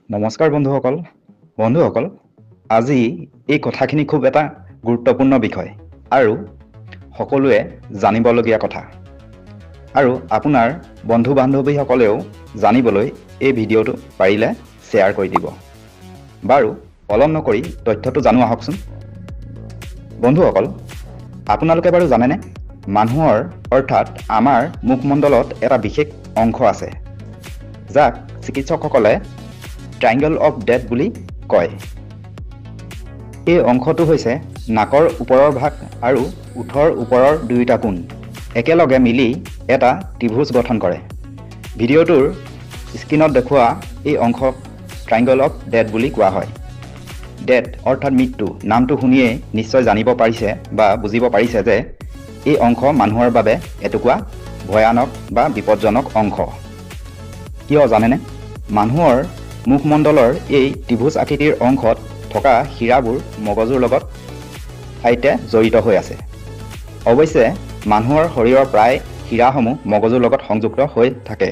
নমস্কাৰ বন্ধুসকল আজি এই কথাখিনি খুব এটা গুৰুত্বপূৰ্ণ বিষয় আৰু সকলোৱে জানিবলগীয়া কথা আৰু আপোনাৰ বন্ধু বান্ধৱীসকলেও জানিবলৈ এই ভিডিঅ'টো পাৰিলে শ্বেয়াৰ কৰি দিব। বাৰু পলম নকৰি তথ্যটো জানো আহকচোন। বন্ধুসকল, আপোনালোকে বাৰু জানেনে মানুহৰ অৰ্থাৎ আমাৰ মুখমণ্ডলত এটা বিশেষ অংশ আছে যাক চিকিৎসকসকলে ট্ৰাইংগল অফ ডেথ বুলি কয়। এই অংশটো হৈছে নাকৰ ওপৰৰ ভাগ আৰু ওঠৰ ওপৰৰ দুয়োটা কোণ একেলগে মিলি এটা ত্ৰিভুজ গঠন কৰে। ভিডিঅ'টোৰ স্ক্ৰীনত দেখুওৱা এই অংশক ট্ৰাইংগল অফ ডেথ বুলি কোৱা হয়। ডেথ অৰ্থাৎ মৃত্যু নামটো শুনিয়েই নিশ্চয় জানিব পাৰিছে বা বুজিব পাৰিছে যে এই অংশ মানুহৰ বাবে এটুকুৰা ভয়ানক বা বিপদজনক অংশ। কিয় জানেনে? মানুহৰ মুখমণ্ডলৰ এই ত্ৰিভুজ আকৃতিৰ অংশত থকা শিৰাবোৰ মগজুৰ লগত ঠাইতে জড়িত হৈ আছে। অৱশ্যে মানুহৰ শৰীৰৰ প্ৰায় শিৰাসমূহ মগজুৰ লগত সংযুক্ত হৈ থাকে,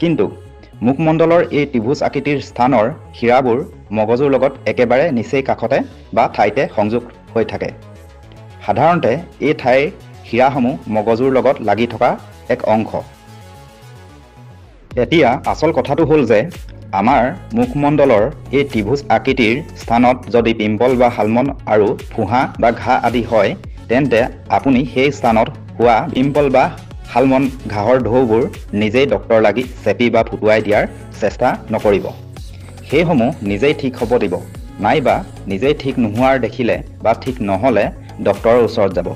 কিন্তু মুখমণ্ডলৰ এই ত্ৰিভুজ আকৃতিৰ স্থানৰ শিৰাবোৰ মগজুৰ লগত একেবাৰে নিচেই কাষতে বা ঠাইতে সংযোগ হৈ থাকে। সাধাৰণতে এই ঠাইৰ শিৰাসমূহ মগজুৰ লগত লাগি থকা এক অংশ। এতিয়া আচল কথাটো হ'ল যে আমাৰ মুখমণ্ডলৰ এই ত্ৰিভুজ আকৃতিৰ স্থানত যদি পিম্পল বা শালমন আৰু ফুঁহা বা ঘাঁ আদি হয়, তেন্তে আপুনি সেই স্থানত হোৱা পিম্পল বা শালমন ঘাঁহৰ ঢৌবোৰ নিজেই ডক্তৰ লাগি চেপি বা ফুটুৱাই দিয়াৰ চেষ্টা নকৰিব। সেইসমূহ নিজেই ঠিক হ'ব দিব, নাইবা নিজেই ঠিক নোহোৱাৰ দেখিলে বা ঠিক নহ'লে ডক্তৰৰ ওচৰত যাব।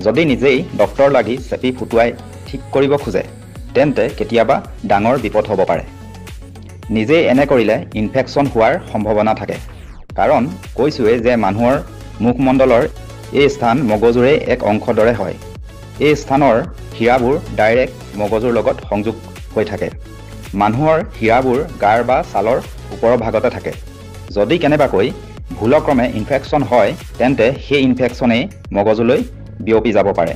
যদি নিজেই ডক্তৰ লাগি চেপি ফুটুৱাই ঠিক কৰিব খোজে, তেন্তে কেতিয়াবা ডাঙৰ বিপদ হ'ব পাৰে। নিজেই এনে কৰিলে ইনফেকশ্যন হোৱাৰ সম্ভাৱনা থাকে, কাৰণ কৈছোঁৱেই যে মানুহৰ মুখমণ্ডলৰ এই স্থান মগজুৰে এক অংশ দৰে হয়। এই স্থানৰ শিৰাবোৰ ডাইৰেক্ট মগজুৰ লগত সংযোগ হৈ থাকে। মানুহৰ শিৰাবোৰ গাৰ বা ছালৰ ওপৰৰ ভাগতে থাকে। যদি কেনেবাকৈ ভুলক্ৰমে ইনফেকশ্যন হয়, তেন্তে সেই ইনফেকশ্যনেই মগজুলৈ বিয়পি যাব পাৰে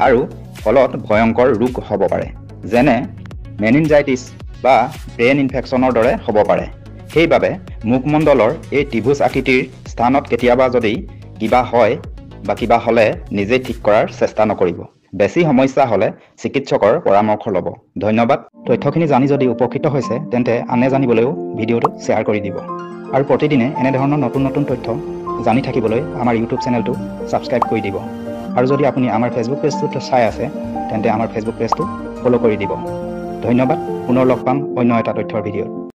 আৰু ফলত ভয়ংকৰ ৰোগ হ'ব পাৰে, যেনে মেনিনজাইটিছ বা ব্ৰেইন ইনফেকশ্যনৰ দৰে হ'ব পাৰে। সেইবাবে মুখমণ্ডলৰ এই ত্ৰিভুজ আকৃতিৰ স্থানত কেতিয়াবা যদি কিবা হয় বা কিবা হ'লে নিজেই ঠিক কৰাৰ চেষ্টা নকৰিব। বেছি সমস্যা হ'লে চিকিৎসকৰ পৰামৰ্শ ল'ব। ধন্যবাদ। তথ্যখিনি জানি যদি উপকৃত হৈছে, তেন্তে আনে জানিবলৈও ভিডিঅ'টো শ্বেয়াৰ কৰি দিব আৰু প্ৰতিদিনে এনেধৰণৰ নতুন নতুন তথ্য জানি থাকিবলৈ আমাৰ ইউটিউব চেনেলটো ছাবস্ক্ৰাইব কৰি দিব। আৰু যদি আপুনি আমাৰ ফেচবুক পেজটোত চাই আছে, তেন্তে আমাৰ ফেচবুক পেজটো ফ'ল' কৰি দিব। ধন্যবাদ। পুনৰ লগ পাম অন্য এটা তথ্যৰ ভিডিঅ'ত।